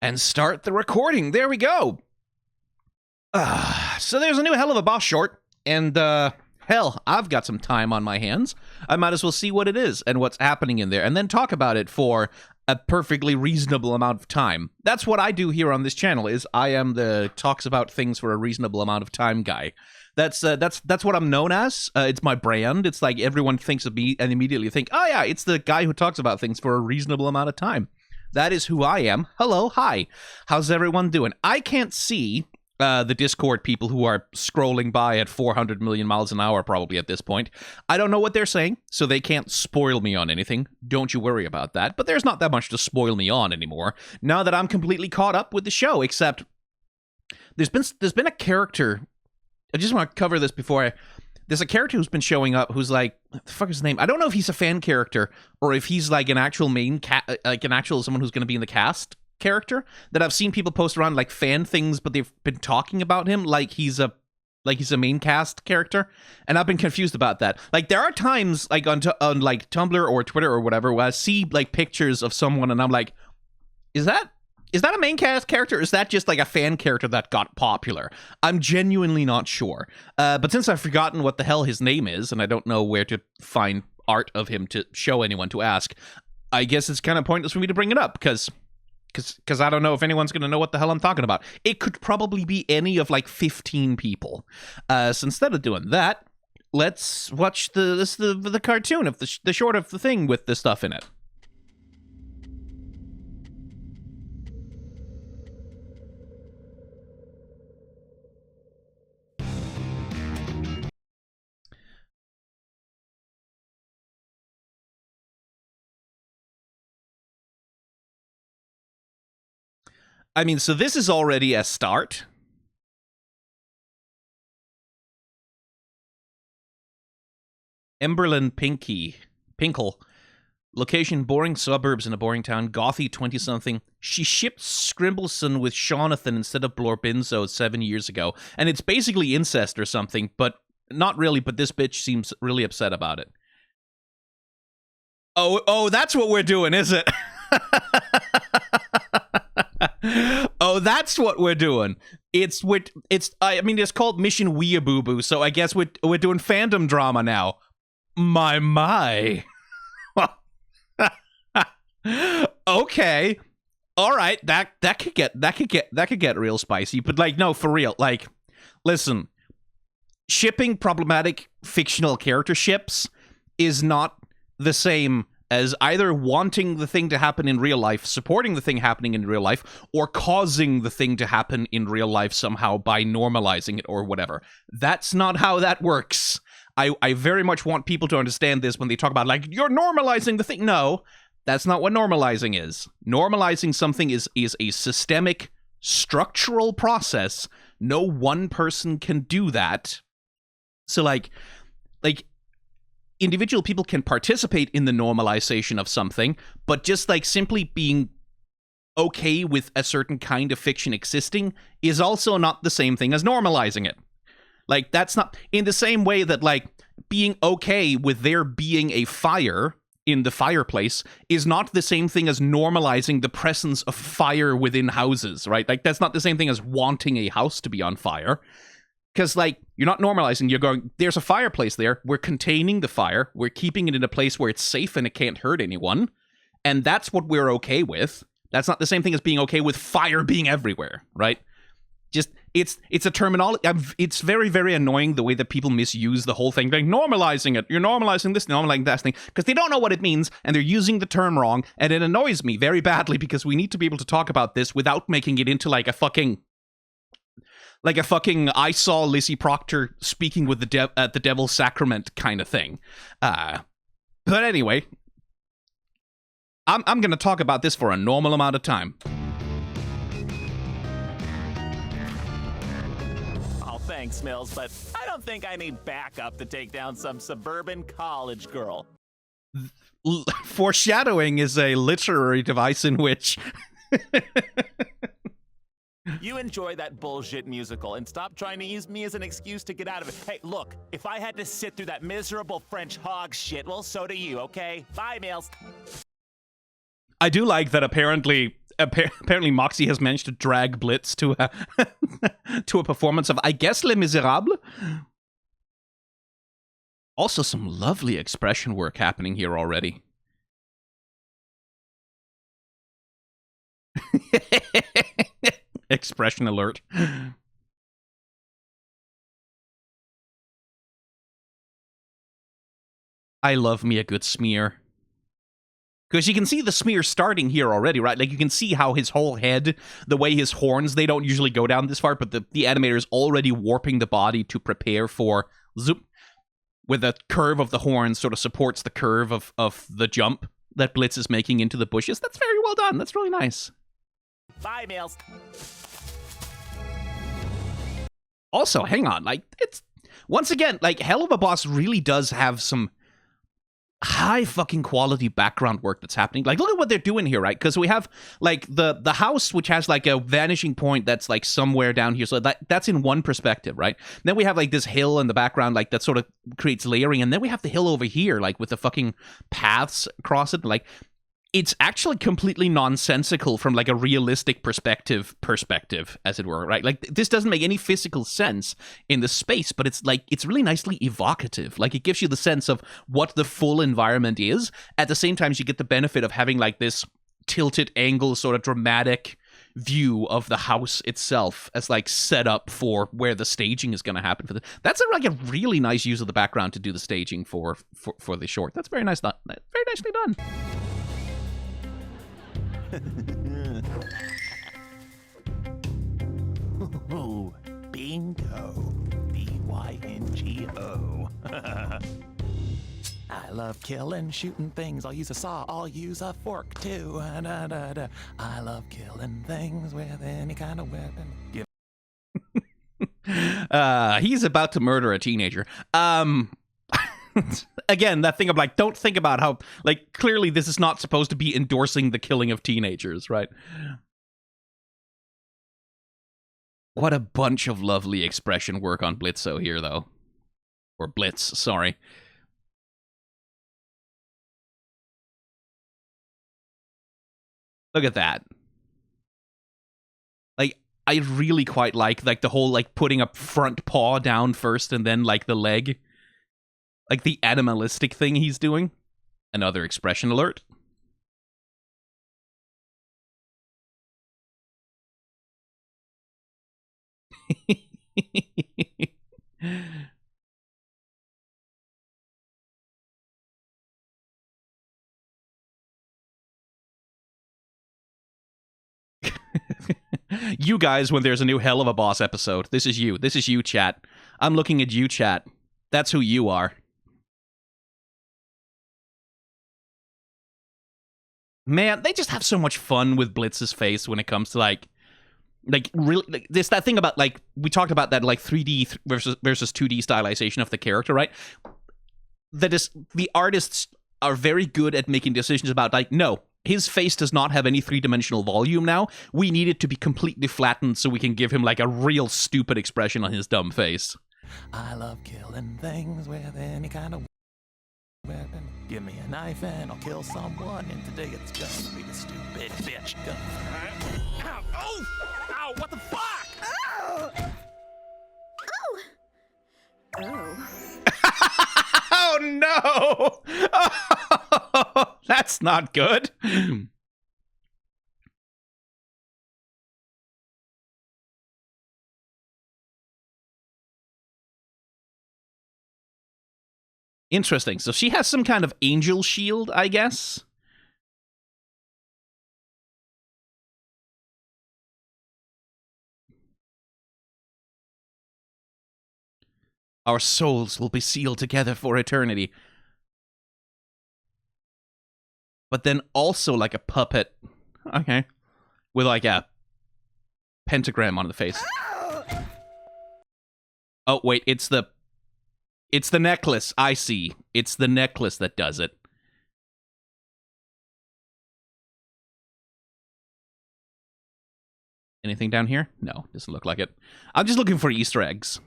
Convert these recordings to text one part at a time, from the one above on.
and start the recording. There we go. So there's a new Helluva Boss short, and hell, I've got some time on my hands. I might as well see what it is and what's happening in there, and then talk about it for a perfectly reasonable amount of time. That's what I do here on this channel. Is I am the talks about things for a reasonable amount of time guy. That's what I'm known as. It's my brand. It's like everyone thinks of me and immediately think, oh yeah, it's the guy who talks about things for a reasonable amount of time. That is who I am. Hello, hi. How's everyone doing? I can't see the Discord people who are scrolling by at 400 million miles an hour probably at this point. I don't know what they're saying, so they can't spoil me on anything. Don't you worry about that. But there's not that much to spoil me on anymore, now that I'm completely caught up with the show, except there's been a character. I just want to cover this before there's a character who's been showing up who's like, what the fuck is his name? I don't know if he's a fan character or if he's like an actual someone who's going to be in the cast character that I've seen people post around like fan things, but they've been talking about him like he's a main cast character, and I've been confused about that. Like there are times like on like Tumblr or Twitter or whatever where I see like pictures of someone and I'm like, is that a main cast character? Or is that just like a fan character that got popular? I'm genuinely not sure. But since I've forgotten what the hell his name is and I don't know where to find art of him to show anyone to ask, I guess it's kind of pointless for me to bring it up because I don't know if anyone's going to know what the hell I'm talking about. It could probably be any of like 15 people. So instead of doing that, let's watch the cartoon of the short of the thing with the stuff in it. I mean, so this is already a start. Emberlyn Pinkle. Location, boring suburbs in a boring town. Gothy, 20-something. She shipped Scrimbleson with Jonathan instead of Blorbinzo 7 years ago. And it's basically incest or something, but not really, but this bitch seems really upset about it. Oh, that's what we're doing, is it? Oh, that's what we're doing. I mean, it's called Mission Weeaboo-boo, so I guess we're doing fandom drama now. My. Okay. All right. That could get real spicy, but like no, for real. Like listen, shipping problematic fictional character ships is not the same as either wanting the thing to happen in real life, supporting the thing happening in real life, or causing the thing to happen in real life somehow by normalizing it or whatever. That's not how that works. I very much want people to understand this when they talk about, like, you're normalizing the thing. No, that's not what normalizing is. Normalizing something is a systemic, structural process. No one person can do that. So, like, individual people can participate in the normalization of something, but just like simply being okay with a certain kind of fiction existing is also not the same thing as normalizing it. Like, that's not in the same way that like being okay with there being a fire in the fireplace is not the same thing as normalizing the presence of fire within houses, right? Like, that's not the same thing as wanting a house to be on fire. Because, like, you're not normalizing. You're going, there's a fireplace there. We're containing the fire. We're keeping it in a place where it's safe and it can't hurt anyone. And that's what we're okay with. That's not the same thing as being okay with fire being everywhere, right? Just, it's a terminology. It's very, very annoying the way that people misuse the whole thing. Like, normalizing it. You're normalizing this, normalizing that thing. Because they don't know what it means, and they're using the term wrong. And it annoys me very badly because we need to be able to talk about this without making it into, like, a fucking I saw Lizzie Proctor speaking with the Devil's Sacrament kind of thing. But anyway, I'm going to talk about this for a normal amount of time. Oh, thanks, Mills, but I don't think I need backup to take down some suburban college girl. Foreshadowing is a literary device in which... You enjoy that bullshit musical and stop trying to use me as an excuse to get out of it. Hey, look, if I had to sit through that miserable French hog shit, well, so do you, okay? Bye, Mills. I do like that apparently apparently Moxie has managed to drag Blitz to a to a performance of, I guess, Les Miserables. Also, some lovely expression work happening here already. Expression alert. I love me a good smear. Because you can see the smear starting here already, right? Like, you can see how his whole head, the way his horns, they don't usually go down this far, but the animator is already warping the body to prepare for zoop. With the curve of the horns sort of supports the curve of the jump that Blitz is making into the bushes. That's very well done. That's really nice. Bye, Mills. Also, hang on. Like, it's... Once again, like, Helluva Boss really does have some high fucking quality background work that's happening. Like, look at what they're doing here, right? Because we have, like, the house, which has, like, a vanishing point that's, like, somewhere down here. So that's in one perspective, right? Then we have, like, this hill in the background, like, that sort of creates layering. And then we have the hill over here, like, with the fucking paths across it. Like, it's actually completely nonsensical from, like, a realistic perspective, as it were, right? Like, this doesn't make any physical sense in the space, but it's, like, it's really nicely evocative. Like, it gives you the sense of what the full environment is. At the same time, you get the benefit of having, like, this tilted angle, sort of dramatic view of the house itself as, like, set up for where the staging is going to happen. That's, like, a really nice use of the background to do the staging for the short. That's very nice. Very nicely done. Ooh, bingo. B-Y-N-G-O. I love killing, shooting things. I'll use a saw, I'll use a fork too. Da-da-da. I love killing things with any kind of weapon. He's about to murder a teenager. Again, that thing of, like, don't think about how, like, clearly this is not supposed to be endorsing the killing of teenagers, right? What a bunch of lovely expression work on Blitzo here, though. Or Blitz, sorry. Look at that. Like, I really quite like the whole, like, putting a front paw down first and then, like, the leg. Like, the animalistic thing he's doing. Another expression alert. You guys, when there's a new Helluva Boss episode, this is you. This is you, chat. I'm looking at you, chat. That's who you are. Man, they just have so much fun with Blitz's face when it comes to, like really, like, this, that thing about, like, we talked about that, like, 3D versus 2D stylization of the character, right? That is, the artists are very good at making decisions about, like, no, his face does not have any three-dimensional volume now. We need it to be completely flattened so we can give him, like, a real stupid expression on his dumb face. I love killing things with any kind of weapon. Give me a knife and I'll kill someone, and today it's gonna be a stupid bitch gun. Ow! Oh! Ow! What the fuck? Oh! Oh! Oh no! Oh, that's not good. Interesting. So she has some kind of angel shield, I guess. Our souls will be sealed together for eternity. But then also like a puppet. Okay. With like a pentagram on the face. Oh, wait, it's the necklace. I see. It's the necklace that does it. Anything down here? No, doesn't look like it. I'm just looking for Easter eggs.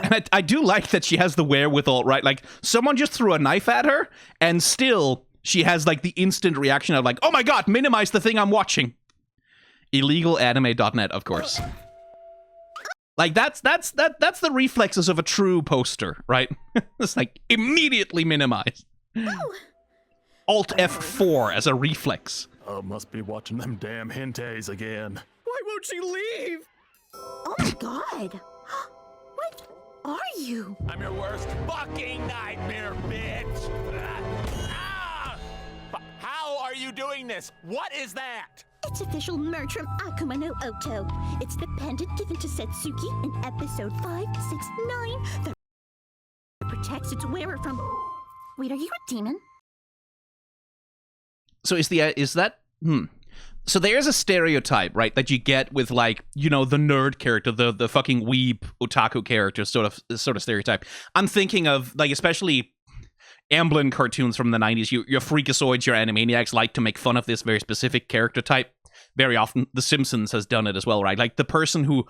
And I do like that she has the wherewithal, right? Like, someone just threw a knife at her, and still, She has like the instant reaction of like, oh my god, minimize the thing I'm watching. Illegalanime.net, of course. Like that's the reflexes of a true poster, right? It's like immediately minimize. Alt F4 as a reflex. Oh, must be watching them damn hentais again. Why won't she leave? Oh my god. What are you? I'm your worst fucking nightmare, bitch! Ah! How are you doing this? What is that? It's official merch from Akuma no Oto. It's the pendant given to Setsuki in episode 569 that protects its wearer from... Wait, are you a demon? So so there's a stereotype, right, that you get with like, you know, the nerd character, the fucking weeb otaku character sort of stereotype. I'm thinking of like especially Amblin cartoons from the 90s. Your freakazoids, your animaniacs like to make fun of this very specific character type. Very often, The Simpsons has done it as well, right? Like the person who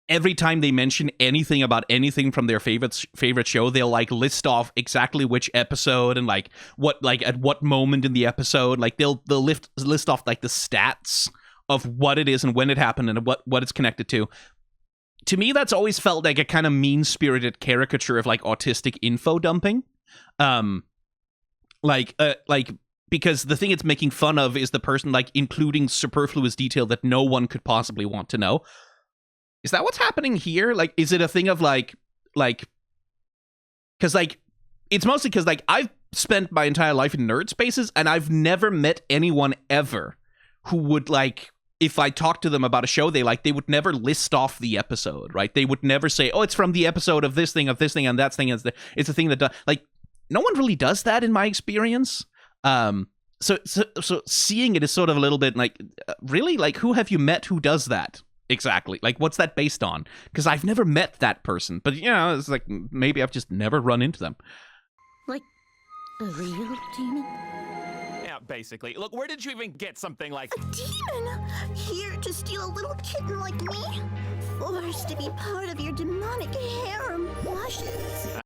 every time they mention anything about anything from their favorite show, they'll like list off exactly which episode and like what, like at what moment in the episode. Like they'll list off like the stats of what it is and when it happened and what it's connected to. To me, that's always felt like a kind of mean-spirited caricature of like autistic info dumping. Because the thing it's making fun of is the person like including superfluous detail that no one could possibly want to know. Is that what's happening here? Like, is it a thing of like, because like, it's mostly because like I've spent my entire life in nerd spaces and I've never met anyone ever who would like, if I talked to them about a show they like, they would never list off the episode, right? They would never say, oh, it's from the episode of this thing, and that thing. It's a thing that does, like, no one really does that in my experience. So seeing it is sort of a little bit like, really? Like, who have you met who does that? Exactly. Like, what's that based on? Because I've never met that person. But, you know, it's like, maybe I've just never run into them. Like, a real demon? Yeah, basically. Look, where did you even get something like... A demon? Here to steal a little kitten like me? Forced to be part of your demonic harem blushes.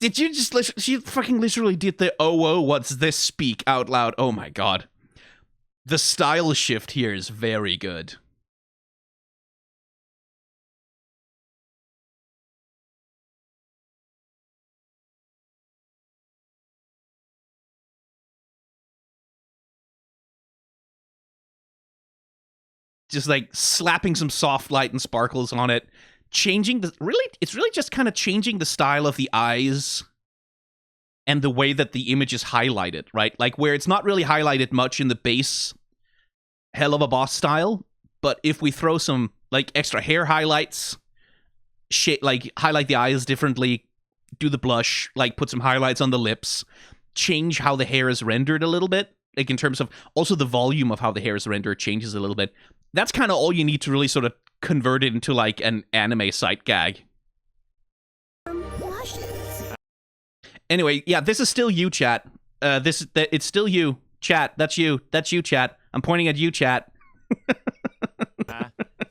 Did you just listen? She fucking literally did the oh, what's this speak out loud. Oh my god. The style shift here is very good. Just like slapping some soft light and sparkles on it. Changing it's really just kind of changing the style of the eyes and the way that the image is highlighted, right? Like where it's not really highlighted much in the base Helluva Boss style, but if we throw some like extra hair highlights, like highlight the eyes differently, do the blush, like put some highlights on the lips, change how the hair is rendered a little bit, like in terms of also the volume of how the hair is rendered changes a little bit. That's kind of all you need to really sort of convert it into like an anime sight gag. Anyway, yeah, this is still you, chat. It's still you, chat. That's you, chat. I'm pointing at you, chat.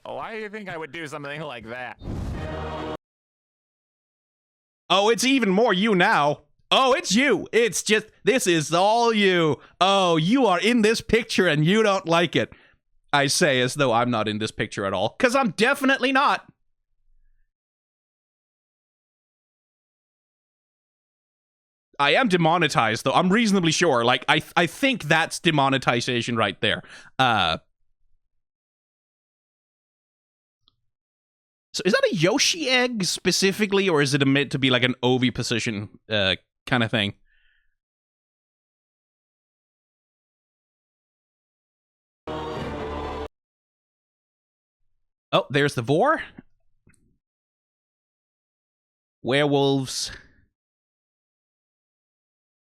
Why do you think I would do something like that? Oh, it's even more you now. Oh, it's you. It's just, this is all you. Oh, you are in this picture and you don't like it. I say as though I'm not in this picture at all, because I'm definitely not. I am demonetized, though. I'm reasonably sure. Like, I think that's demonetization right there. So is that a Yoshi egg specifically, or is it meant to be like an Ovi position kind of thing? Oh, there's the Vor. Werewolves.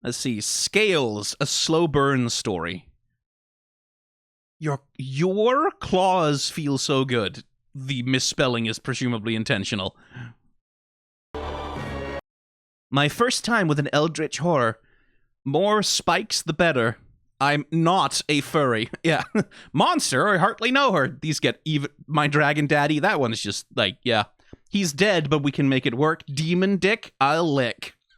Let's see. Scales, a slow burn story. Your claws feel so good. The misspelling is presumably intentional. My first time with an eldritch horror. More spikes, the better. I'm not a furry. Yeah. Monster, I hardly know her. These get even. My dragon daddy, that one's just like, yeah. He's dead, but we can make it work. Demon dick, I'll lick.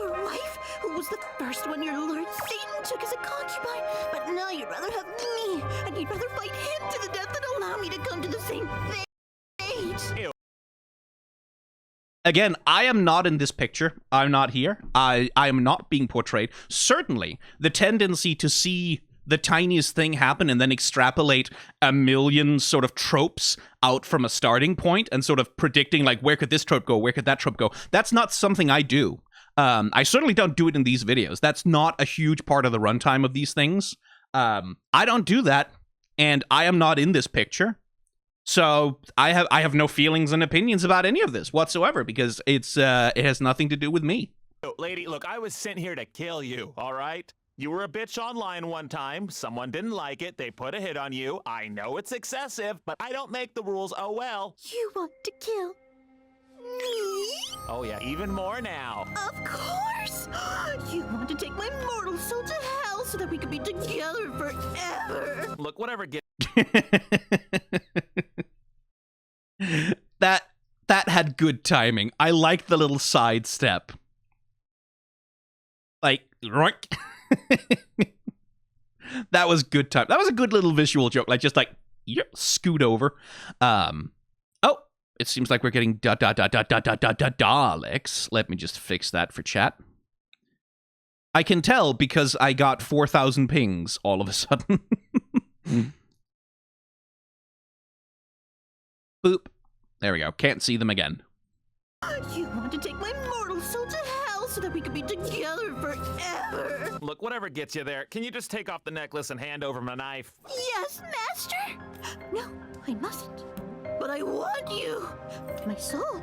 Your wife, who was the first one your Lord Satan took as a concubine, but now you'd rather have me, and you'd rather fight him to the death than allow me to come to the same fate. Again, I am not in this picture. I'm not here. I am not being portrayed. Certainly, the tendency to see the tiniest thing happen and then extrapolate a million sort of tropes out from a starting point and sort of predicting, like, where could this trope go? Where could that trope go? That's not something I do. I certainly don't do it in these videos. That's not a huge part of the runtime of these things. I don't do that, and I am not in this picture. So I have no feelings and opinions about any of this whatsoever because it has nothing to do with me. Lady, look, I was sent here to kill you, all right? You were a bitch online one time. Someone didn't like it. They put a hit on you. I know it's excessive, but I don't make the rules. Oh, well. You want to kill me? Oh, yeah, even more now. Of course! You want to take my mortal soul to hell so that we could be together forever. Look, whatever gets... That had good timing. I like the little sidestep. Like, roink. That was good time. That was a good little visual joke. Like, just like, scoot over. Oh, it seems like we're getting Daleks. Let me just fix that for chat. I can tell because I got 4,000 pings all of a sudden. Boop. There we go. Can't see them again. You want to take my mortal soul to hell so that we could be together forever. Look, whatever gets you there. Can you just take off the necklace and hand over my knife? Yes, master. No, I mustn't. But I want you. My soul.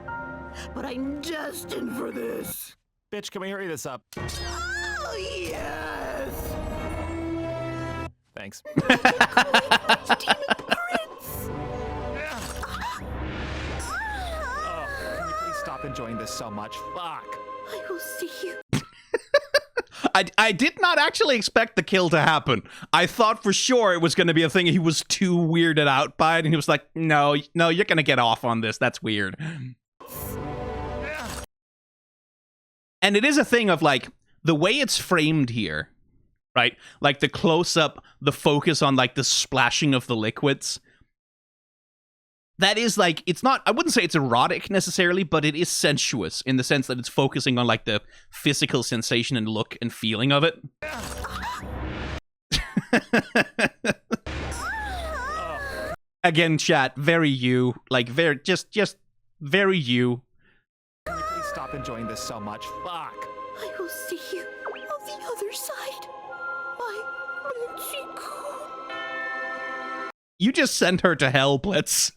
But I'm destined for this. Bitch, can we hurry this up? Oh, yes. Thanks. Demon Prince. Oh, can you please stop enjoying this so much? Fuck. I will see you. I did not actually expect the kill to happen. I thought for sure it was going to be a thing he was too weirded out by it, and he was like, no, you're going to get off on this. That's weird. And it is a thing of, like, the way it's framed here, right? Like, the close-up, the focus on, like, the splashing of the liquids. That is, like, it's not, I wouldn't say it's erotic necessarily, but it is sensuous in the sense that it's focusing on, like, the physical sensation and look and feeling of it. Again, chat, very you. Like, very, just very you. Can you please stop enjoying this so much? Fuck. I will see you on the other side. My Blitzy-kun. You just sent her to hell, Blitz.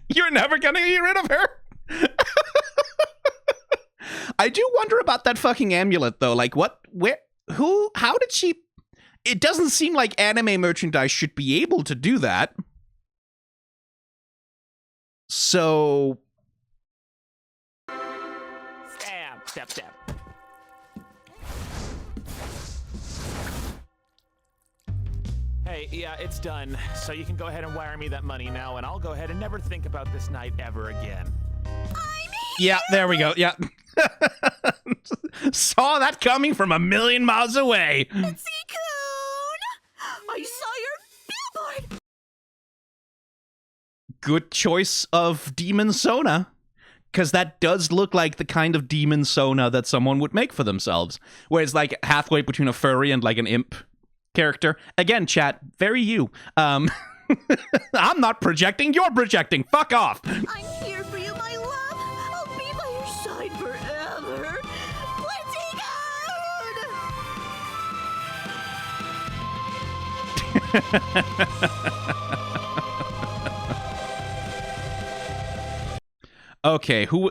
You're never gonna get rid of her. I do wonder about that fucking amulet, though. Like, what, where, who, how did she... It doesn't seem like anime merchandise should be able to do that. So... Step. Hey, yeah, it's done. So you can go ahead and wire me that money now, and I'll go ahead and never think about this night ever again. Yeah, there we go. Yeah. Saw that coming from a million miles away. Blitzy-kun! I saw your billboard! Good choice of demon Sona. Because that does look like the kind of demon Sona that someone would make for themselves. Where it's like halfway between a furry and like an imp character. Again, chat, very you. I'm not projecting, you're projecting. Fuck off. I'm here for you, my love. I'll be by your side forever. Okay, who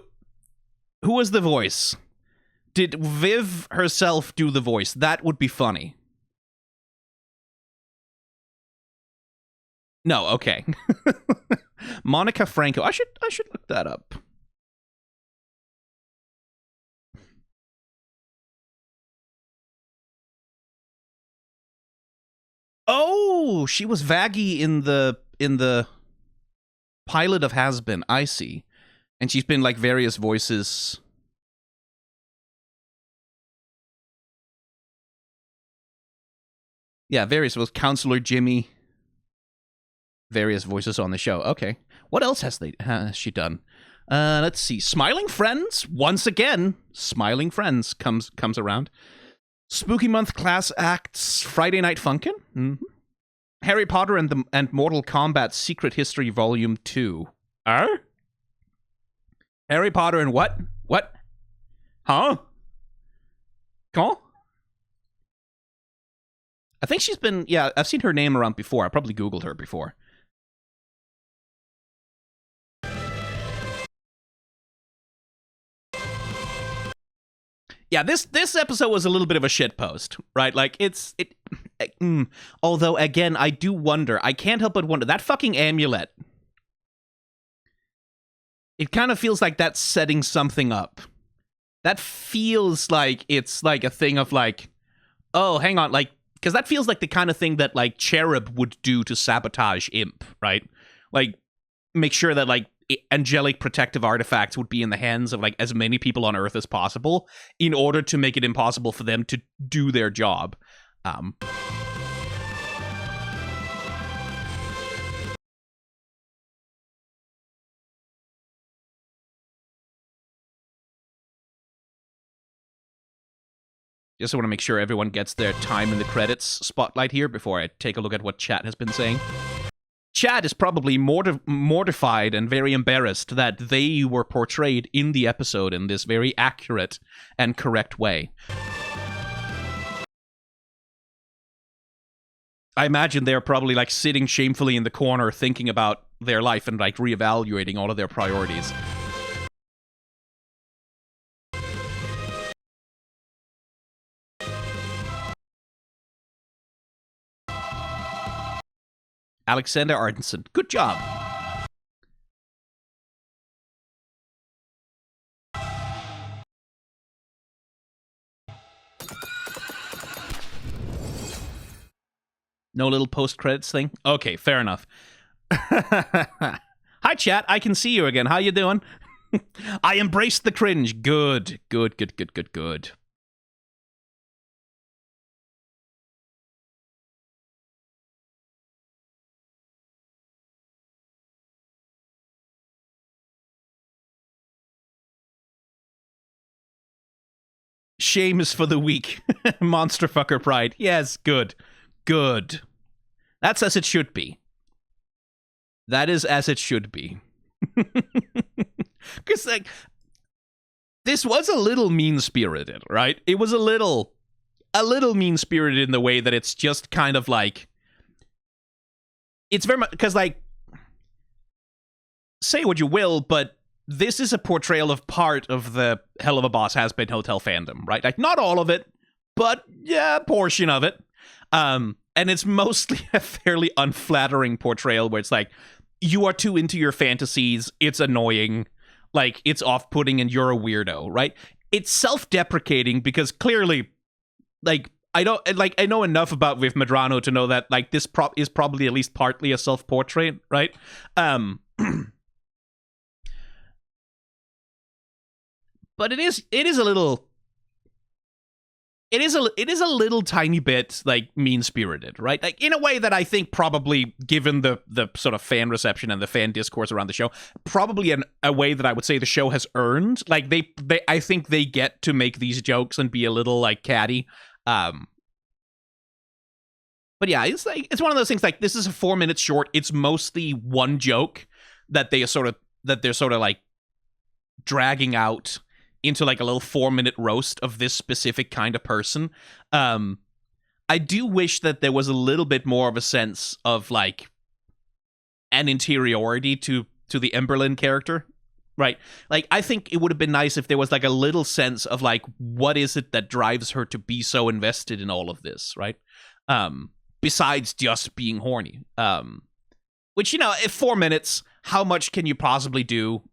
was the voice? Did Viv herself do the voice? That would be funny. No, okay. Monica Franco. I should look that up. Oh, she was Vaggie in the pilot of Has Been. I see. And she's been like various voices. Yeah, various was Counselor Jimmy. Various voices on the show. Okay. What else has she done? Let's see. Smiling Friends, once again. Smiling Friends comes around. Spooky Month class acts. Friday Night Funkin'. Mm-hmm. Harry Potter and Mortal Kombat Secret History Volume 2. Harry Potter and what? What? Huh? Quand? I think she's been... Yeah, I've seen her name around before. I probably Googled her before. Yeah, this episode was a little bit of a shitpost, right? Like, although, again, I do wonder. I can't help but wonder. That fucking amulet. It kind of feels like that's setting something up. That feels like it's like a thing of like, oh, hang on, like, because that feels like the kind of thing that like Cherub would do to sabotage Imp, right? Like, make sure that like angelic protective artifacts would be in the hands of like as many people on Earth as possible in order to make it impossible for them to do their job. Just want to make sure everyone gets their time in the credits spotlight here before I take a look at what chat has been saying. Chat is probably mortified and very embarrassed that they were portrayed in the episode in this very accurate and correct way. I imagine they're probably like sitting shamefully in the corner thinking about their life and like reevaluating all of their priorities. Alexander Ardenson, good job. No little post-credits thing? Okay, fair enough. Hi, chat. I can see you again. How you doing? I embraced the cringe. Good. Good, good, good, good, good. Shame is for the weak. Monster fucker pride. Yes, good. Good. That's as it should be. That is as it should be. Because, like, this was a little mean-spirited, right? It was a little mean-spirited in the way that it's just kind of like... It's very much... Because, like... Say what you will, but this is a portrayal of part of the Helluva Boss Has Been Hotel fandom, right? Like, not all of it, but, yeah, a portion of it. And it's mostly a fairly unflattering portrayal where it's like, you are too into your fantasies, it's annoying, like, it's off-putting and you're a weirdo, right? It's self-deprecating because clearly, like, I know enough about Viv Medrano to know that, like, this is probably at least partly a self-portrait, right? But it is a little... It is a little tiny bit, like, mean-spirited, right? Like, in a way that I think probably, given the sort of fan reception and the fan discourse around the show, probably a way that I would say the show has earned. Like, I think they get to make these jokes and be a little, like, catty. But yeah, it's one of those things, like, this is a 4 minute short. It's mostly one joke that they're sort of like dragging out into like a little 4 minute roast of this specific kind of person. I do wish that there was a little bit more of a sense of like an interiority to the Emberlyn character, right? Like, I think it would have been nice if there was like a little sense of like, what is it that drives her to be so invested in all of this, right? Besides just being horny. Which, you know, in 4 minutes, how much can you possibly do?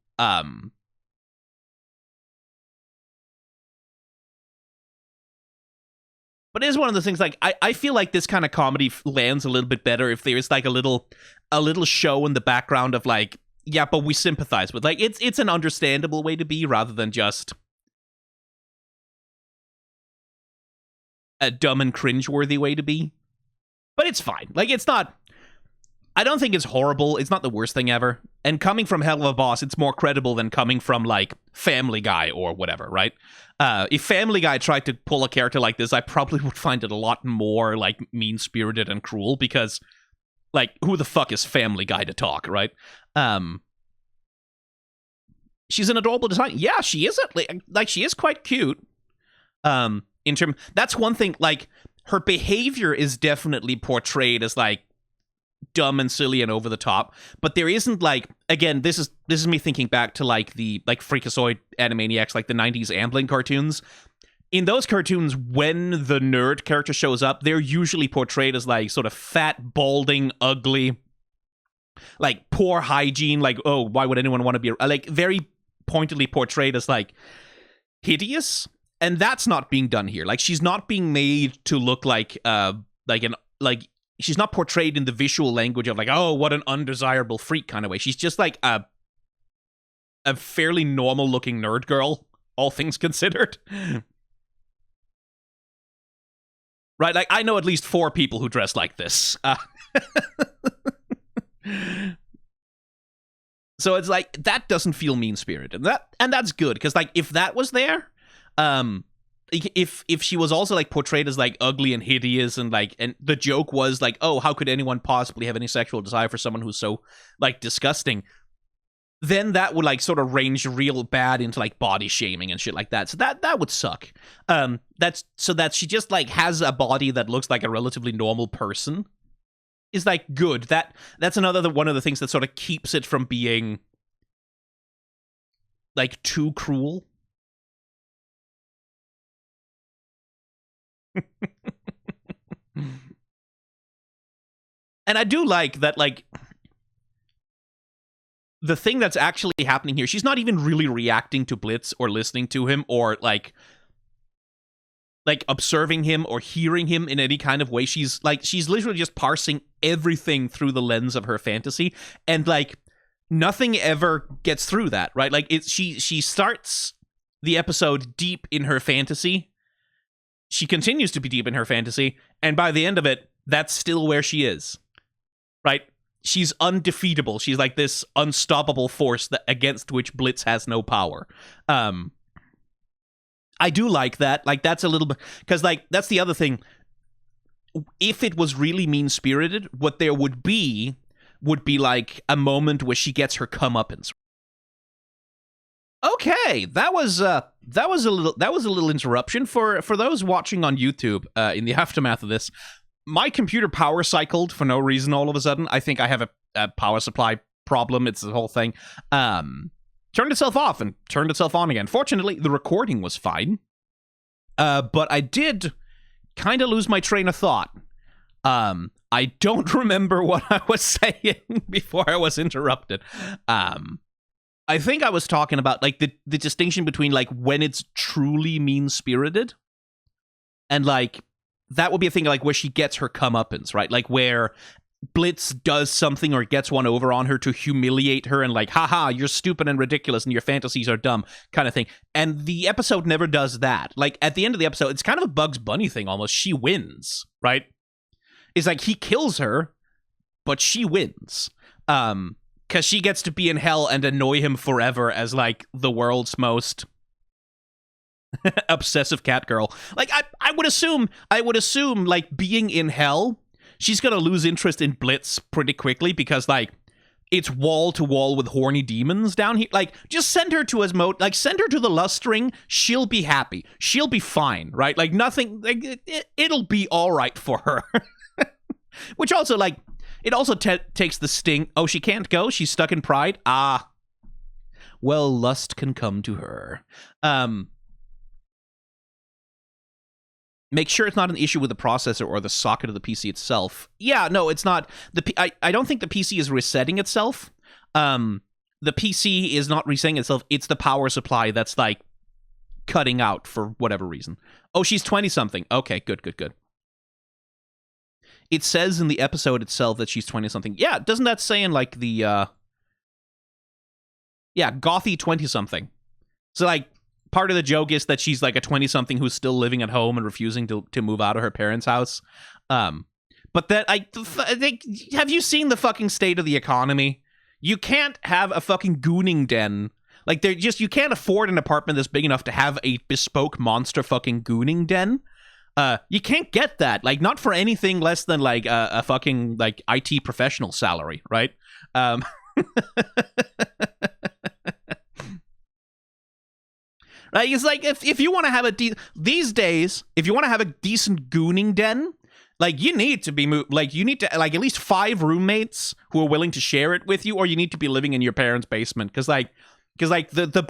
But it is one of the things, like, I feel like this kind of comedy lands a little bit better if there's, like, a little show in the background of, like, yeah, but we sympathize with. Like, it's an understandable way to be rather than just a dumb and cringeworthy way to be. But it's fine. Like, it's not... I don't think it's horrible. It's not the worst thing ever. And coming from Helluva Boss, it's more credible than coming from, like, Family Guy or whatever, right? If Family Guy tried to pull a character like this, I probably would find it a lot more, like, mean-spirited and cruel because, like, who the fuck is Family Guy to talk, right? She's an adorable design. Yeah, she is. Like, she is quite cute. That's one thing, like, her behavior is definitely portrayed as, like, dumb and silly and over the top, but there isn't, like, again, this is me thinking back to, like, the, like, Freakazoid Animaniacs, like the 90s Amblin cartoons. In those cartoons, when the nerd character shows up, they're usually portrayed as, like, sort of fat, balding, ugly, like, poor hygiene, like, oh, why would anyone want to be, like, very pointedly portrayed as, like, hideous, and that's not being done here. Like, she's not being made to look like she's not portrayed in the visual language of, like, oh, what an undesirable freak kind of way. She's just, like, a fairly normal-looking nerd girl, all things considered. Right? Like, I know at least 4 people who dress like this. So it's like, that doesn't feel mean-spirited. And that's good, because, like, if that was there, if she was also, like, portrayed as, like, ugly and hideous, and, like, and the joke was, like, oh, how could anyone possibly have any sexual desire for someone who's so, like, disgusting, then that would, like, sort of range real bad into, like, body shaming and shit like that. So that would suck. That's so that she just, like, has a body that looks like a relatively normal person is, like, good. That's another one of the things that sort of keeps it from being, like, too cruel. And I do like that, like, the thing that's actually happening here, she's not even really reacting to Blitz or listening to him or, like observing him or hearing him in any kind of way. She's literally just parsing everything through the lens of her fantasy, and, like, nothing ever gets through that, right? Like, she starts the episode deep in her fantasy. She continues to be deep in her fantasy, and by the end of it, that's still where she is, right? She's undefeatable. She's, like, this unstoppable force against which Blitz has no power. I do like that. Like, that's a little bit... Because, like, that's the other thing. If it was really mean-spirited, what there would be, like, a moment where she gets her comeuppance. Okay, that was a little interruption for those watching on YouTube. In the aftermath of this, my computer power cycled for no reason all of a sudden. I think I have a power supply problem. It's the whole thing. Turned itself off and turned itself on again. Fortunately, the recording was fine. But I did kind of lose my train of thought. I don't remember what I was saying before I was interrupted. I think I was talking about, like, the distinction between, like, when it's truly mean-spirited and, like, that would be a thing, like, where she gets her comeuppance, right? Like, where Blitz does something or gets one over on her to humiliate her and, like, haha, you're stupid and ridiculous and your fantasies are dumb kind of thing. And the episode never does that. Like, at the end of the episode, it's kind of a Bugs Bunny thing almost. She wins, right? It's like he kills her, but she wins. Because she gets to be in hell and annoy him forever as, like, the world's most obsessive cat girl. Like, I would assume, like, being in hell, she's gonna lose interest in Blitz pretty quickly because, like, it's wall to wall with horny demons down here. Like, just send her to Asmode, like, send her to the lust ring. She'll be happy. She'll be fine, right? Like, nothing, like, it'll be all right for her. Which also, like, it also takes the sting. Oh, she can't go? She's stuck in pride? Ah. Well, lust can come to her. Make sure it's not an issue with the processor or the socket of the PC itself. Yeah, no, it's not. I don't think the PC is resetting itself. The PC is not resetting itself. It's the power supply that's, like, cutting out for whatever reason. Oh, she's 20-something. Okay, good. It says in the episode itself that she's 20-something. Yeah, doesn't that say in, like, the, yeah, gothy 20-something. So, like, part of the joke is that she's, like, a 20-something who's still living at home and refusing to move out of her parents' house. But that have you seen the fucking state of the economy? You can't have a fucking gooning den. Like, you can't afford an apartment that's big enough to have a bespoke monster fucking gooning den. You can't get that. Like, not for anything less than, like, a fucking, like, IT professional salary, right? Like, it's like, if you want to have these days, if you want to have a decent gooning den, like, you need to be you need to, like, at least 5 roommates who are willing to share it with you, or you need to be living in your parents' basement, because the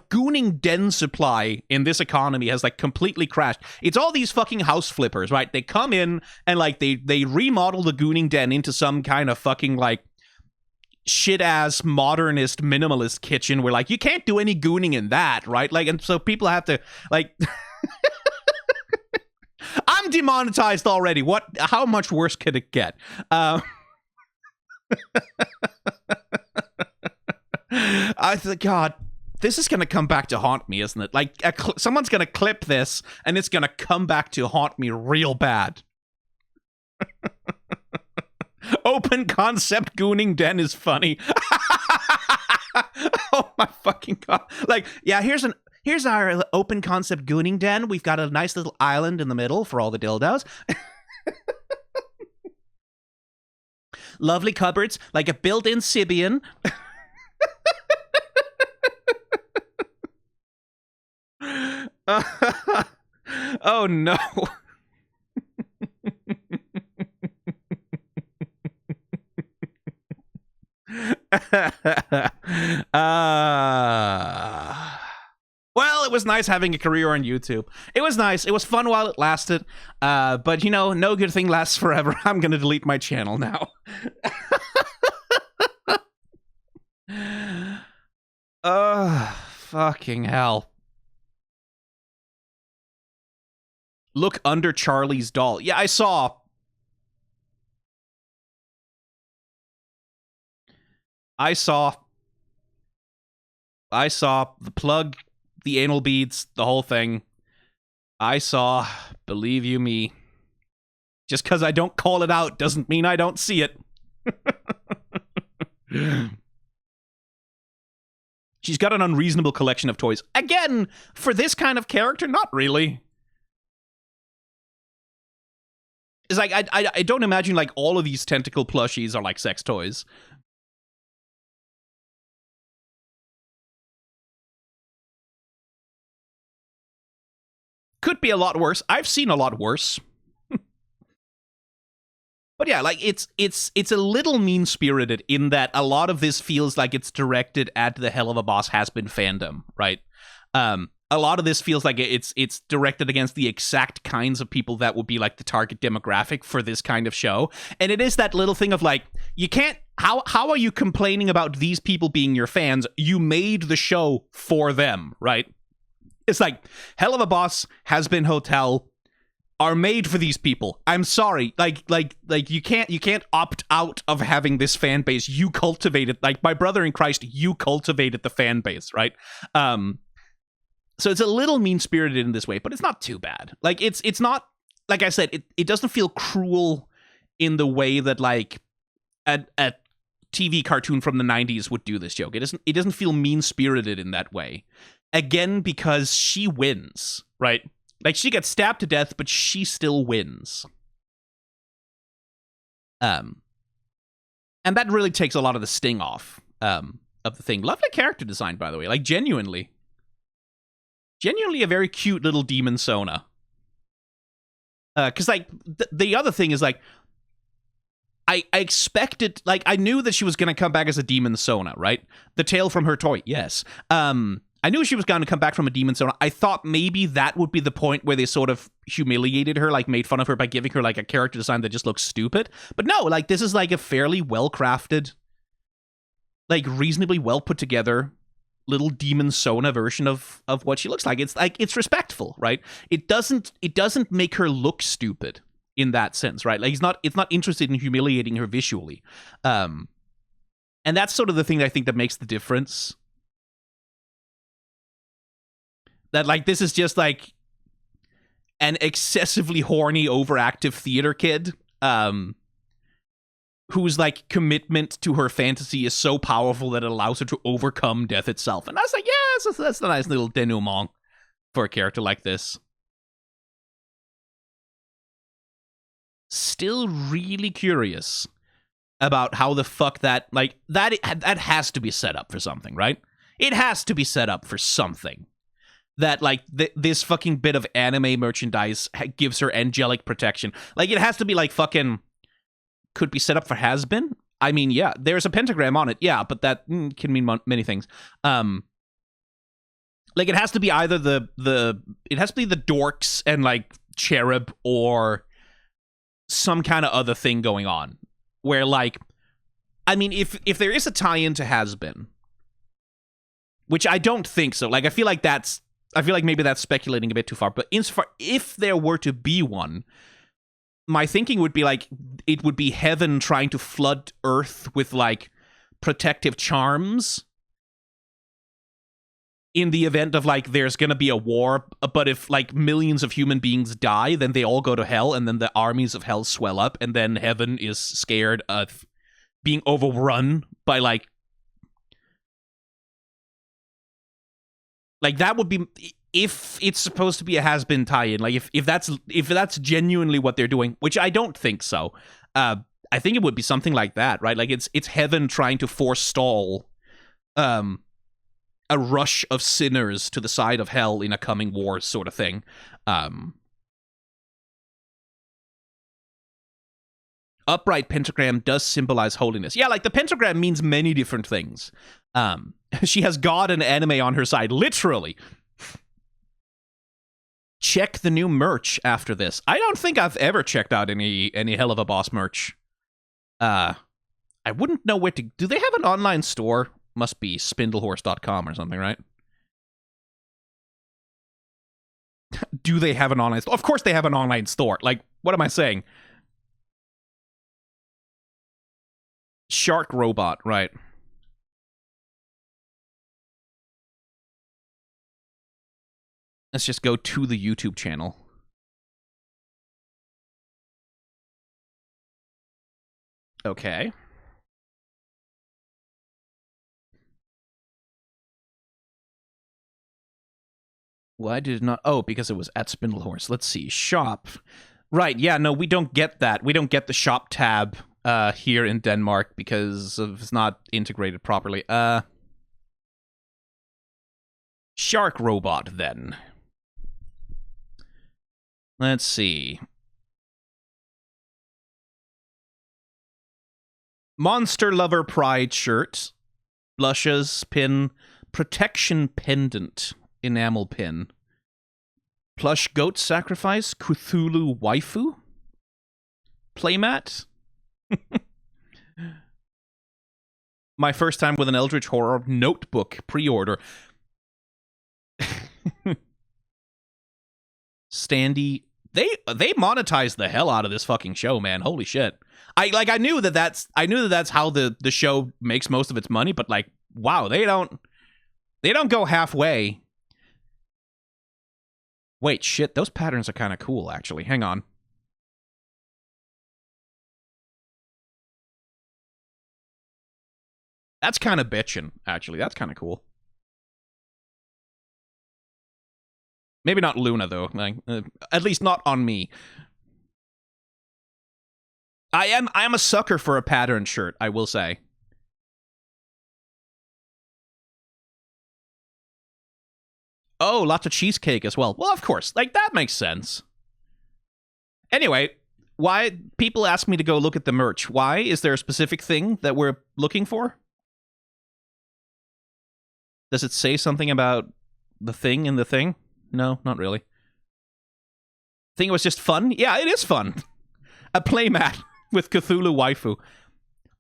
gooning den supply in this economy has, like, completely crashed. It's all these fucking house flippers, right? They come in and, like, they remodel the gooning den into some kind of fucking, like, shit-ass modernist minimalist kitchen where, like, you can't do any gooning in that, right? Like, and so people have to, like... I'm demonetized already. How much worse could it get? I thought, God, this is going to come back to haunt me, isn't it? Like, someone's going to clip this, and it's going to come back to haunt me real bad. Open concept gooning den is funny. Oh my fucking God. Like, yeah, here's our open concept gooning den. We've got a nice little island in the middle for all the dildos. Lovely cupboards, like a built-in Sibian. Oh no. Well, it was nice having a career on YouTube. It was nice. It was fun while it lasted. But, you know, no good thing lasts forever. I'm going to delete my channel now. Fucking hell. Look under Charlie's doll. Yeah, I saw. I saw the plug, the anal beads, the whole thing. I saw, believe you me. Just because I don't call it out doesn't mean I don't see it. She's got an unreasonable collection of toys. Again, for this kind of character, not really. It's like, I don't imagine, like, all of these tentacle plushies are, like, sex toys. Could be a lot worse. I've seen a lot worse. But yeah, like, it's a little mean-spirited in that a lot of this feels like it's directed at the Helluva Boss has-been fandom, right? A lot of this feels like it's directed against the exact kinds of people that would be, like, the target demographic for this kind of show. And it is that little thing of, like, you can't... How are you complaining about these people being your fans? You made the show for them, right? It's like, Helluva Boss, Has-Been Hotel are made for these people. I'm sorry. Like you can't opt out of having this fan base. You cultivated, like, my brother in Christ, you cultivated the fan base, right? So it's a little mean-spirited in this way, but it's not too bad. Like, it's not, like I said, it doesn't feel cruel in the way that, like, a TV cartoon from the 90s would do this joke. It doesn't feel mean-spirited in that way. Again, because she wins, right? Like, she gets stabbed to death, but she still wins. And that really takes a lot of the sting off of the thing. Lovely character design, by the way. Like, genuinely a very cute little demon Sona. Because, like, the other thing is, like, I expected, like, I knew that she was going to come back as a demon Sona, right? The tail from her toy, yes. I knew she was going to come back from a demon Sona. I thought maybe that would be the point where they sort of humiliated her, like, made fun of her by giving her, like, a character design that just looks stupid. But no, like, this is, like, a fairly well-crafted, like, reasonably well put together little demon Sona version of what she looks like. It's like, it's respectful, right? It doesn't make her look stupid in that sense, right? Like, it's not interested in humiliating her visually. And that's sort of the thing that I think that makes the difference. That, like, this is just, like, an excessively horny, overactive theater kid. whose like commitment to her fantasy is so powerful that it allows her to overcome death itself. And I was like, yeah, that's a nice little denouement for a character like this. Still really curious about how the fuck that, like, that has to be set up for something, right? It has to be set up for something. That, like, this fucking bit of anime merchandise gives her angelic protection. Like, it has to be, like, fucking... Could be set up for has-been? I mean, yeah, there's a pentagram on it, yeah, but that can mean many things. Like, it has to be either it has to be the dorks and, like, cherub or some kind of other thing going on. Where, like, I mean, if there is a tie-in to has-been, which I don't think so. Like, I feel like maybe that's speculating a bit too far. But insofar, if there were to be one, my thinking would be like, it would be heaven trying to flood Earth with, like, protective charms in the event of, like, there's gonna be a war, but if, like, millions of human beings die, then they all go to hell, and then the armies of hell swell up, and then heaven is scared of being overrun by, like, that would be, if it's supposed to be a has-been tie-in, like, if that's genuinely what they're doing, which I don't think so, I think it would be something like that, right? Like, it's heaven trying to forestall, a rush of sinners to the side of hell in a coming war sort of thing. Upright pentagram does symbolize holiness. Yeah, like, the pentagram means many different things. She has God and anime on her side, literally. Check the new merch after this. I don't think I've ever checked out any Helluva Boss merch. I wouldn't know where to... Do they have an online store? Must be spindlehorse.com or something, right? Do they have an online store? Of course they have an online store. Like, what am I saying? Shark Robot, right. Let's just go to the YouTube channel. Okay. Why did it not... Oh, because it was at Spindlehorse. Let's see. Shop. Right, yeah, no, we don't get that. We don't get the shop tab here in Denmark because it's not integrated properly. Shark Robot, then. Let's see. Monster Lover Pride shirt. Blushes, pin. Protection pendant. Enamel pin. Plush goat sacrifice. Cthulhu waifu. Playmat. My first time with an Eldritch Horror notebook pre-order. Standy. They monetize the hell out of this fucking show, man. Holy shit. I knew that's how the show makes most of its money, but, like, wow, they don't go halfway. Wait, shit, those patterns are kind of cool, actually. Hang on. That's kind of bitchin', actually. That's kind of cool. Maybe not Luna, though. Like, at least not on me. I am a sucker for a pattern shirt, I will say. Oh, lots of cheesecake as well. Well, of course. Like, that makes sense. Anyway, why... People ask me to go look at the merch. Why? Is there a specific thing that we're looking for? Does it say something about the thing in the thing? No, not really. Think it was just fun? Yeah, it is fun. A playmat with Cthulhu waifu.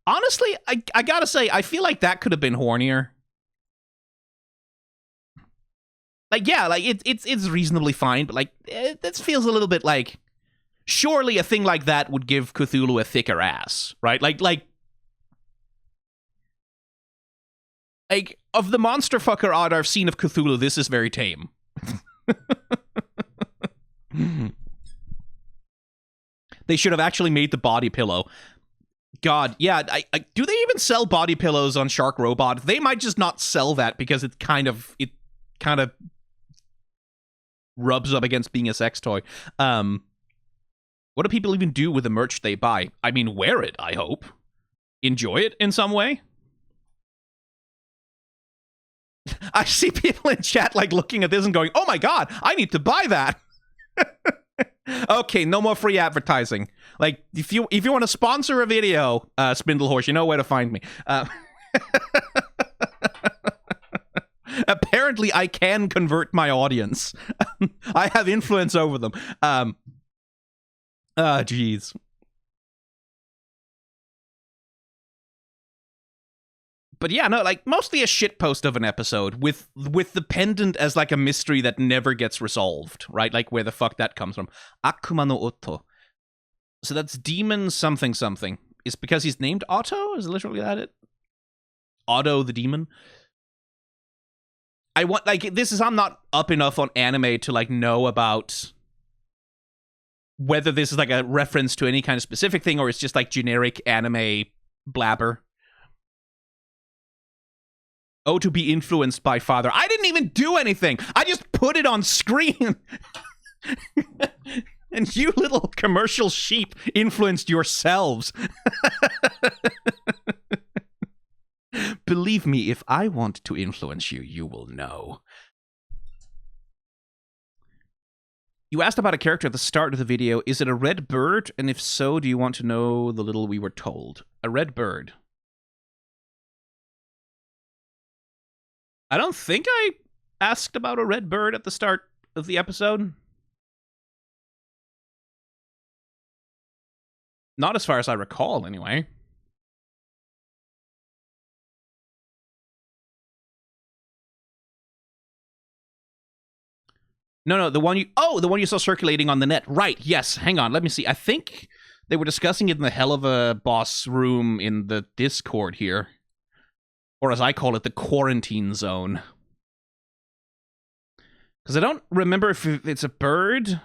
Honestly, I gotta say, I feel like that could have been hornier. Like, yeah, like, it's reasonably fine, but, like, this feels a little bit like... Surely a thing like that would give Cthulhu a thicker ass, right? Like, of the monster fucker art I've seen of Cthulhu, this is very tame. They should have actually made the body pillow. God, yeah. Do they even sell body pillows on Shark Robot? They might just not sell that because it kind of rubs up against being a sex toy. What do people even do with the merch they buy? I mean, wear it, I hope. Enjoy it in some way. I see people in chat like looking at this and going, oh my god, I need to buy that. Okay, no more free advertising. Like, if you want to sponsor a video, Spindlehorse, you know where to find me. Apparently, I can convert my audience. I have influence over them. Jeez. But yeah, no, like, mostly a shitpost of an episode with the pendant as, like, a mystery that never gets resolved, right? Like, where the fuck that comes from. Akuma no Otto. So that's demon something something. Is because he's named Otto? Is literally that it? Otto the demon? I want, like, I'm not up enough on anime to, like, know about whether this is, like, a reference to any kind of specific thing or it's just, like, generic anime blabber. Oh, to be influenced by father. I didn't even do anything. I just put it on screen. And you little commercial sheep influenced yourselves. Believe me, if I want to influence you, you will know. You asked about a character at the start of the video. Is it a red bird? And if so, do you want to know the little we were told? A red bird. I don't think I asked about a red bird at the start of the episode. Not as far as I recall, anyway. No, the one you saw circulating on the net. Right, yes, hang on, let me see. I think they were discussing it in the Helluva Boss room in the Discord here. Or as I call it, the quarantine zone. Because I don't remember if it's a bird.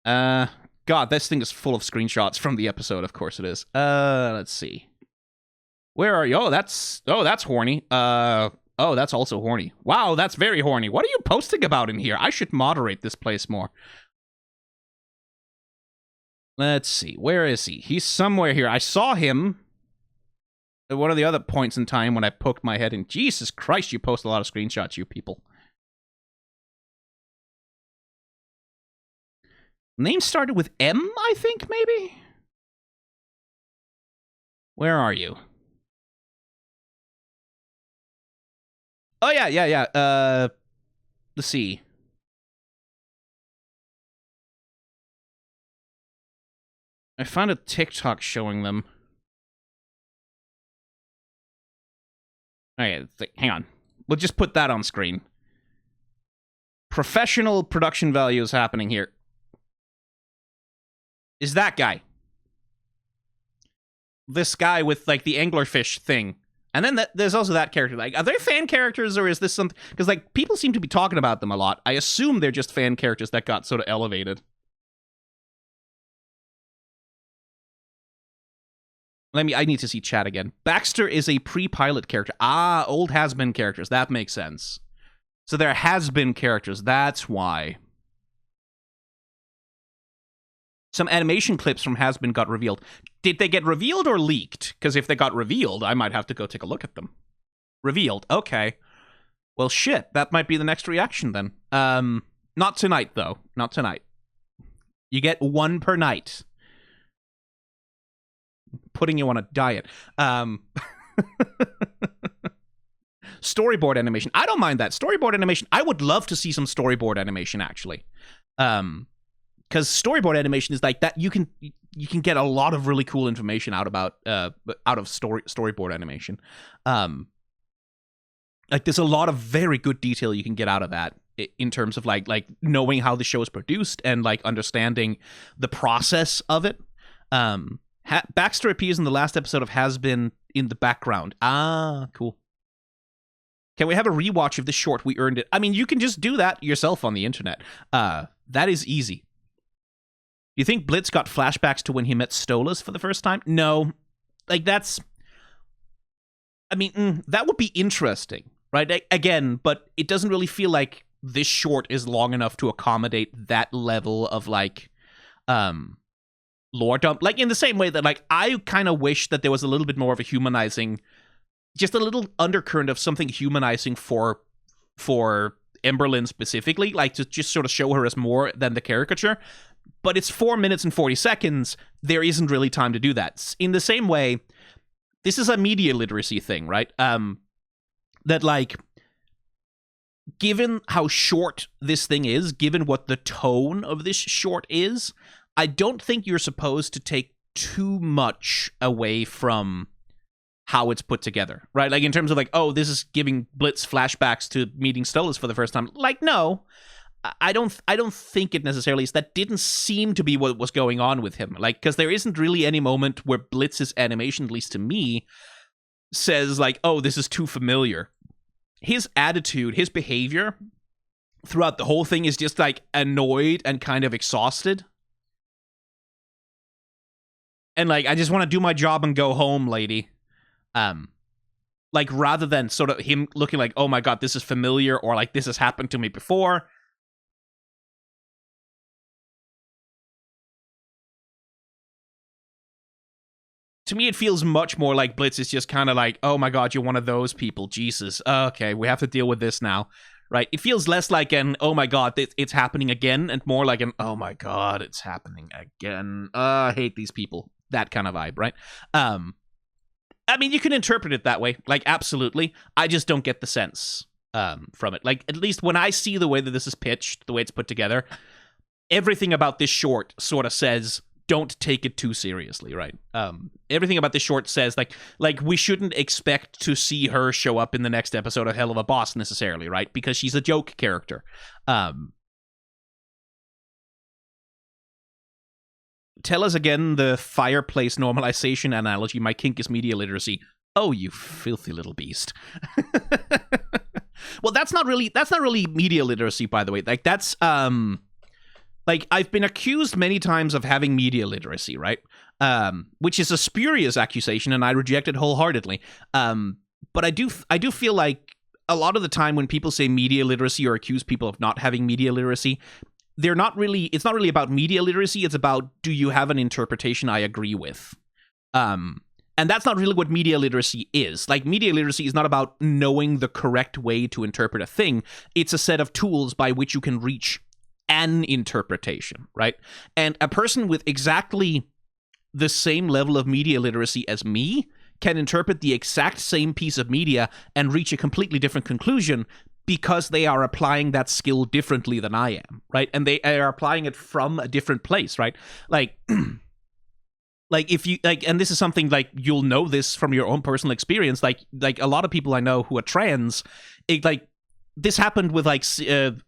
God, this thing is full of screenshots from the episode. Of course it is. Let's see. Where are you? Oh, that's horny. Oh, that's also horny. Wow, that's very horny. What are you posting about in here? I should moderate this place more. Let's see. Where is he? He's somewhere here. I saw him at one of the other points in time when I poked my head in. Jesus Christ, you post a lot of screenshots, you people. Name started with M, I think, maybe? Where are you? Oh, yeah. Let's see. I found a TikTok showing them. Okay, hang on. We'll just put that on screen. Professional production value is happening here. Is that guy. This guy with, like, the anglerfish thing. And then there's also that character. Like, are they fan characters or is this something? Because, like, people seem to be talking about them a lot. I assume they're just fan characters that got sort of elevated. I need to see chat again. Baxter is a pre-pilot character. Ah, old has-been characters. That makes sense. So there has-been characters. That's why. Some animation clips from Has-Been got revealed. Did they get revealed or leaked? Because if they got revealed, I might have to go take a look at them. Revealed. Okay. Well, shit. That might be the next reaction, then. Not tonight, though. Not tonight. You get one per night. Putting you on a diet. Storyboard animation. I don't mind that. Storyboard animation. I would love to see some storyboard animation, actually. Because storyboard animation is like that. You can get a lot of really cool information out of storyboard animation. Like there's a lot of very good detail you can get out of that in terms of like knowing how the show is produced and like understanding the process of it. Baxter appears in the last episode of Has Been in the background. Ah, cool. Can we have a rewatch of this short? We earned it. I mean, you can just do that yourself on the internet. That is easy. You think Blitz got flashbacks to when he met Stolas for the first time? No. Like, that's... I mean, that would be interesting, right? Again, but it doesn't really feel like this short is long enough to accommodate that level of, like, lore dump. Like, in the same way that, like, I kind of wish that there was a little bit more of a humanizing, just a little undercurrent of something humanizing for Emberlyn specifically, like, to just sort of show her as more than the caricature. But it's 4 minutes and 40 seconds. There isn't really time to do that. In the same way, this is a media literacy thing, right? That, like, given how short this thing is, given what the tone of this short is, I don't think you're supposed to take too much away from how it's put together, right? Like, in terms of, like, oh, this is giving Blitz flashbacks to meeting Stolas for the first time. Like, no. I don't think it necessarily is. That didn't seem to be what was going on with him. Like, because there isn't really any moment where Blitz's animation, at least to me, says, like, oh, this is too familiar. His attitude, his behavior throughout the whole thing is just, like, annoyed and kind of exhausted. And, like, I just want to do my job and go home, lady. Like, rather than sort of him looking like, oh my god, this is familiar, or, like, this has happened to me before. To me, it feels much more like Blitz is just kind of like, oh my god, you're one of those people, Jesus. Okay, we have to deal with this now, right? It feels less like an, oh my god, it's happening again, and more like an, oh my god, it's happening again. I hate these people. That kind of vibe, right? I mean, you can interpret it that way, like, absolutely. I just don't get the sense from it. Like, at least when I see the way that this is pitched, the way it's put together, everything about this short sort of says, don't take it too seriously, right? Everything about this short says, like we shouldn't expect to see her show up in the next episode of Helluva Boss necessarily, right? Because she's a joke character. Tell us again the fireplace normalization analogy. My kink is media literacy. Oh, you filthy little beast. Well, that's not really media literacy, by the way. Like, that's like, I've been accused many times of having media literacy, right? Which is a spurious accusation, and I reject it wholeheartedly. But I do feel like a lot of the time when people say media literacy or accuse people of not having media literacy, it's not really about media literacy. It's about, do you have an interpretation I agree with? And that's not really what media literacy is. Like, media literacy is not about knowing the correct way to interpret a thing. It's a set of tools by which you can reach an interpretation, right? And a person with exactly the same level of media literacy as me can interpret the exact same piece of media and reach a completely different conclusion because they are applying that skill differently than I am, right? And they are applying it from a different place, right? Like, like, if you, like, and this is something, like, you'll know this from your own personal experience, like a lot of people I know who are trans, like, this happened with, like,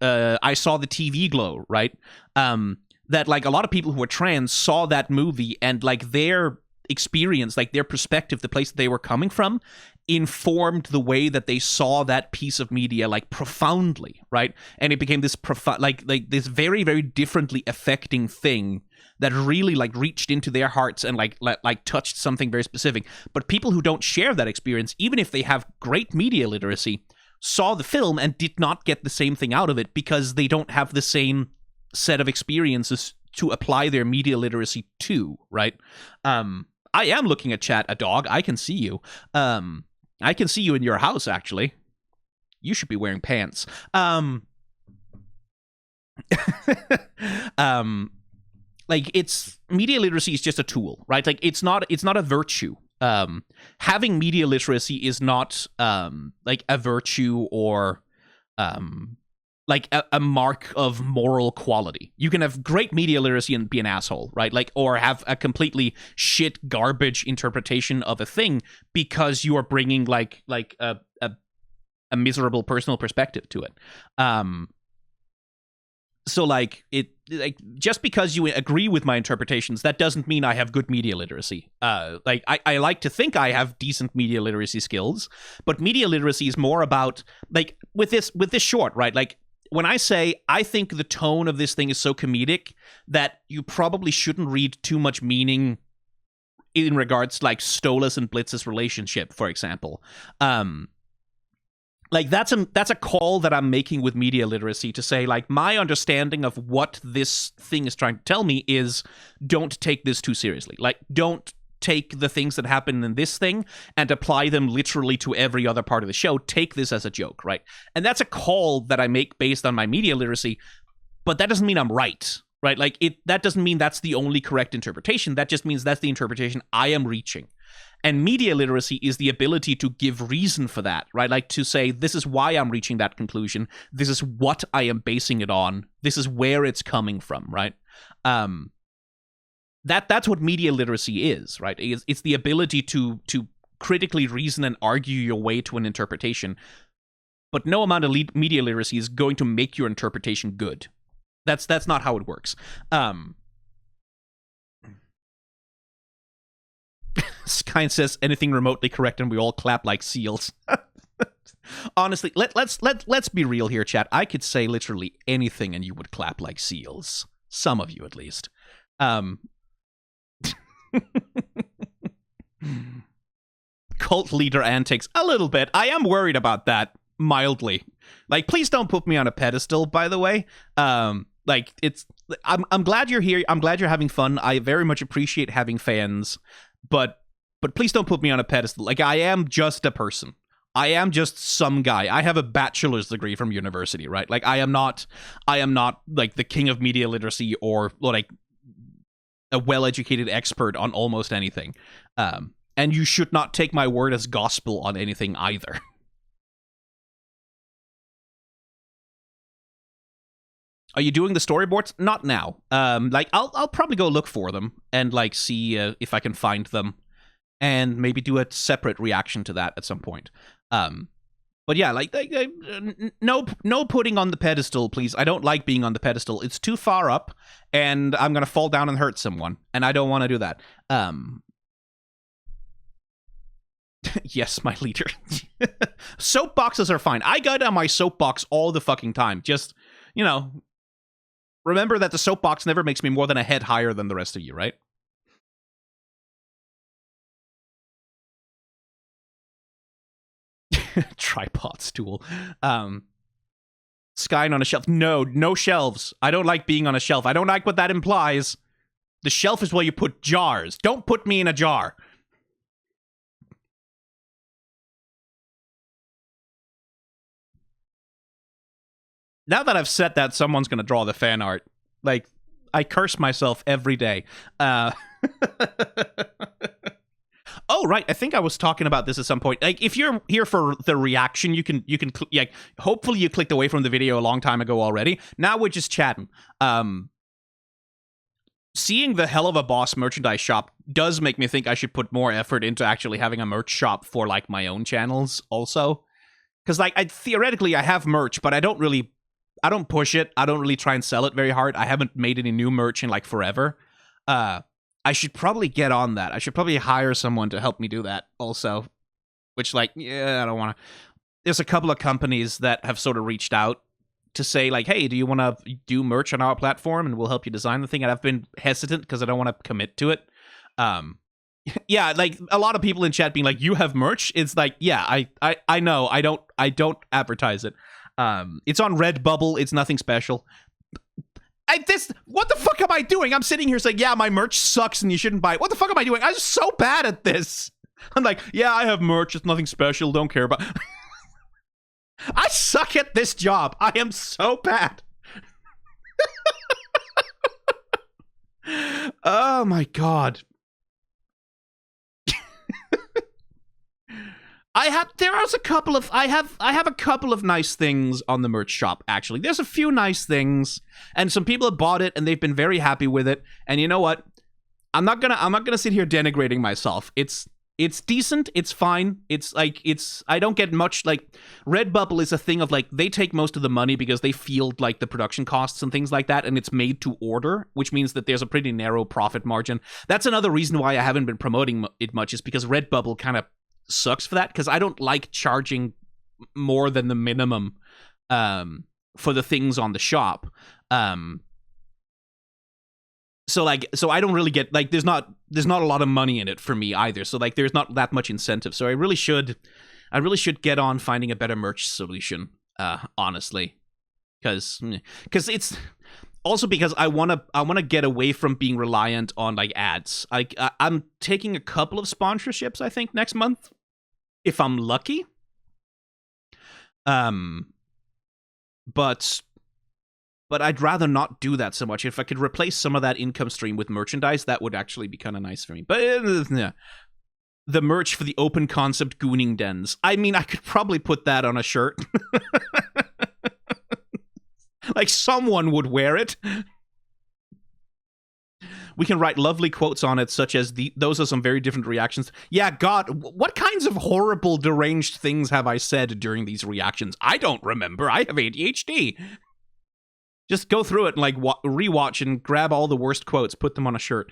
I Saw the TV Glow, right? That, like, a lot of people who were trans saw that movie, and, like, their experience, like, their perspective, the place that they were coming from, informed the way that they saw that piece of media, like, profoundly, right? And it became this profound, like this very, very differently affecting thing that really, like, reached into their hearts and like touched something very specific. But people who don't share that experience, even if they have great media literacy, saw the film and did not get the same thing out of it because they don't have the same set of experiences to apply their media literacy to, right? I am looking at chat, a dog. I can see you. I can see you in your house, actually. You should be wearing pants. Like, it's, media literacy is just a tool, right? Like, it's not a virtue. Having media literacy is not like a virtue or like a mark of moral quality. You can have great media literacy and be an asshole, right? Like, or have a completely shit garbage interpretation of a thing because you are bringing like a miserable personal perspective to it. So, like, just because you agree with my interpretations, that doesn't mean I have good media literacy. Like, I like to think I have decent media literacy skills, but media literacy is more about, like, with this short, right? Like, when I say I think the tone of this thing is so comedic that you probably shouldn't read too much meaning in regards to, like, Stolas and Blitz's relationship, for example. Like, that's a call that I'm making with media literacy to say, like, my understanding of what this thing is trying to tell me is don't take this too seriously. Like, don't take the things that happen in this thing and apply them literally to every other part of the show. Take this as a joke, right? And that's a call that I make based on my media literacy, but that doesn't mean I'm right, right? Like, that doesn't mean that's the only correct interpretation. That just means that's the interpretation I am reaching. And media literacy is the ability to give reason for that, right? Like, to say, this is why I'm reaching that conclusion. This is what I am basing it on. This is where it's coming from, right? That's what media literacy is, right? It's the ability to critically reason and argue your way to an interpretation. But no amount of media literacy is going to make your interpretation good. That's not how it works. Skine says anything remotely correct and we all clap like seals. Honestly, let's be real here, chat. I could say literally anything and you would clap like seals. Some of you, at least. Cult leader antics, a little bit. I am worried about that, mildly. Like, please don't put me on a pedestal, by the way. Like, I'm glad you're here. I'm glad you're having fun. I very much appreciate having fans, but please don't put me on a pedestal. Like, I am just a person. I am just some guy. I have a bachelor's degree from university, right? Like, I am not like the king of media literacy or like a well-educated expert on almost anything. And you should not take my word as gospel on anything either. Are you doing the storyboards? Not now. Like, I'll probably go look for them and, like, see if I can find them and maybe do a separate reaction to that at some point. But yeah, like no putting on the pedestal, please. I don't like being on the pedestal. It's too far up, and I'm gonna fall down and hurt someone, and I don't want to do that. Yes, my leader. Soapboxes are fine. I get on my soapbox all the fucking time. Just, you know, remember that the soapbox never makes me more than a head higher than the rest of you, right? Tripod stool. Skying on a shelf. No shelves. I don't like being on a shelf. I don't like what that implies. The shelf is where you put jars. Don't put me in a jar. Now that I've said that, someone's gonna draw the fan art. Like, I curse myself every day. Oh, right. I think I was talking about this at some point. Like, if you're here for the reaction, you can like, hopefully you clicked away from the video a long time ago already. Now we're just chatting. Seeing the Helluva Boss merchandise shop does make me think I should put more effort into actually having a merch shop for, like, my own channels also. Because, like, theoretically I have merch, but I don't push it. I don't really try and sell it very hard. I haven't made any new merch in, like, forever. I should probably get on that. I should probably hire someone to help me do that also. Which, like, yeah, I don't want to. There's a couple of companies that have sort of reached out to say, like, hey, do you want to do merch on our platform and we'll help you design the thing? And I've been hesitant because I don't want to commit to it. Yeah, like, a lot of people in chat being like, you have merch? It's like, yeah, I know. I don't advertise it. It's on Redbubble. It's nothing special. What the fuck am I doing? I'm sitting here saying, yeah, my merch sucks and you shouldn't buy it. What the fuck am I doing? I'm so bad at this. I'm like, yeah, I have merch. It's nothing special. Don't care about. I suck at this job. I am so bad. Oh my god. I have a couple of nice things on the merch shop, actually. There's a few nice things, and some people have bought it and they've been very happy with it. And you know what? I'm not gonna sit here denigrating myself. It's decent, it's fine. I don't get much. Like, Redbubble is a thing of, like, they take most of the money because they field, like, the production costs and things like that, and it's made to order, which means that there's a pretty narrow profit margin. That's another reason why I haven't been promoting it much, is because Redbubble kind of sucks for that, because I don't like charging more than the minimum for the things on the shop. So I don't really get, like, there's not a lot of money in it for me either. So like there's not that much incentive. So I really should get on finding a better merch solution, honestly. Because it's also because I want to get away from being reliant on like ads. I'm taking a couple of sponsorships, I think, next month, if I'm lucky. But I'd rather not do that so much. If I could replace some of that income stream with merchandise, that would actually be kind of nice for me. But the merch for the open concept gooning dens. I mean, I could probably put that on a shirt. Like, someone would wear it. We can write lovely quotes on it, such as, those are some very different reactions. Yeah, God, what kinds of horrible, deranged things have I said during these reactions? I don't remember. I have ADHD. Just go through it and, like, rewatch and grab all the worst quotes, put them on a shirt.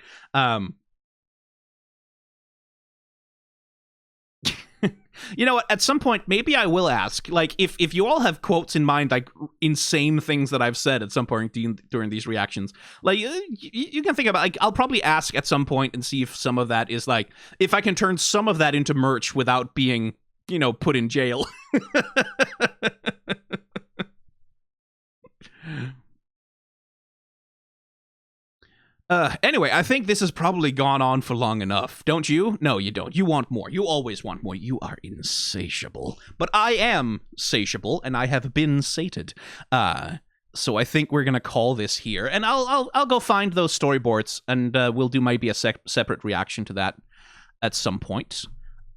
You know what? At some point, maybe I will ask, like, if you all have quotes in mind, like, insane things that I've said at some point during these reactions, like, you can think about, like, I'll probably ask at some point and see if some of that is, like, if I can turn some of that into merch without being, you know, put in jail. Anyway, I think this has probably gone on for long enough. Don't you? No, you don't. You want more. You always want more. You are insatiable. But I am satiable, and I have been sated. So I think we're gonna call this here, and I'll go find those storyboards, and we'll do maybe a separate reaction to that at some point.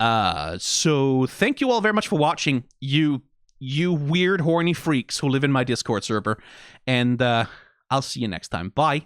So thank you all very much for watching, you weird horny freaks who live in my Discord server, and I'll see you next time. Bye.